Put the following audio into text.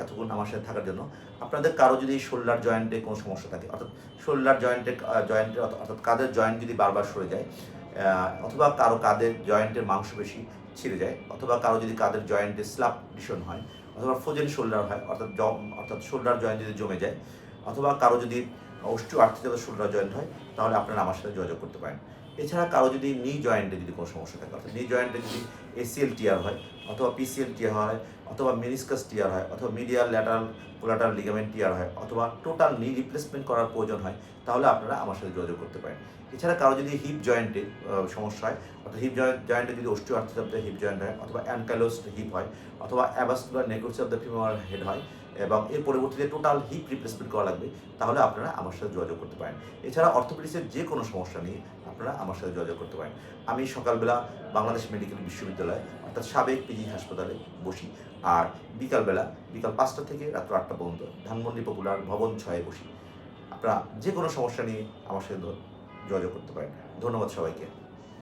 এতক্ষণ আমার সাথে থাকার জন্য। আপনাদের কারো যদি শোল্ডার জয়েন্টে কোনো সমস্যা থাকে, অর্থাৎ শোল্ডার জয়েন্টের অর্থাৎ কাঁধের জয়েন্ট যদি বারবার সরে যায়, অথবা কারো কাঁধের জয়েন্টের মাংসপেশি ছিঁড়ে যায়, অথবা কারো যদি কাঁধের জয়েন্টে স্ল্যাপডিশন হয়, অথবা ফ্রোজেন শোল্ডার হয়, অর্থাৎ শোল্ডার জয়েন্ট যদি জমে যায়, অথবা কারো যদি অস্টিওআর্থ্রাইটিস শোল্ডার জয়েন্ট হয়, তাহলে আপনারা আমার সাথে যোগাযোগ করতে পারেন। এছাড়া কারো যদি নি জয়েন্টে যদি কোনো সমস্যা থাকে, অর্থাৎ নি জয়েন্টে যদি এসিএল টিয়ার হয়, অথবা পিসিএল টিয়ার হয়, অথবা মেনিসকাস টিয়ার হয়, অথবা মিডিয়াল ল্যাটারাল কোলাটারাল লিগামেন্ট টিয়ার হয়, অথবা টোটাল নি রিপ্লেসমেন্ট করার প্রয়োজন হয়, তাহলে আপনারা আমার সাথে যোগাযোগ করতে পারেন। এছাড়া কারো যদি হিপ জয়েন্টে সমস্যা হয়, অর্থাৎ হিপ জয়েন্টে যদি osteoarthritis of the hip joint হয়, অথবা অ্যানকাইলোসড হিপ হয়, অথবা অ্যাভাস্কুলার necrosis of the femoral head হয়, এবং এর পরবর্তীতে টোটাল হিপ রিপ্লেসমেন্ট করা লাগবে, তাহলে আপনারা আমার সাথে যোগাযোগ করতে পারেন। এছাড়া অর্থোপেডিক্সের যে কোনো সমস্যা নিয়ে আপনারা আমার সাথে যোগাযোগ করতে পারেন। আমি সকালবেলা বাংলাদেশ মেডিকেল বিশ্ববিদ্যালয় অর্থাৎ সাবেক পিজি হাসপাতালে বসি, আর বিকাল 5টা থেকে রাত্র 8টা পর্যন্ত ধানমন্ডি পপুলার ভবন 6-এ বসি। আপনারা যে কোনো সমস্যা নিয়ে আমার সাথে যোগাযোগ করতে পারেন। ধন্যবাদ সবাইকে।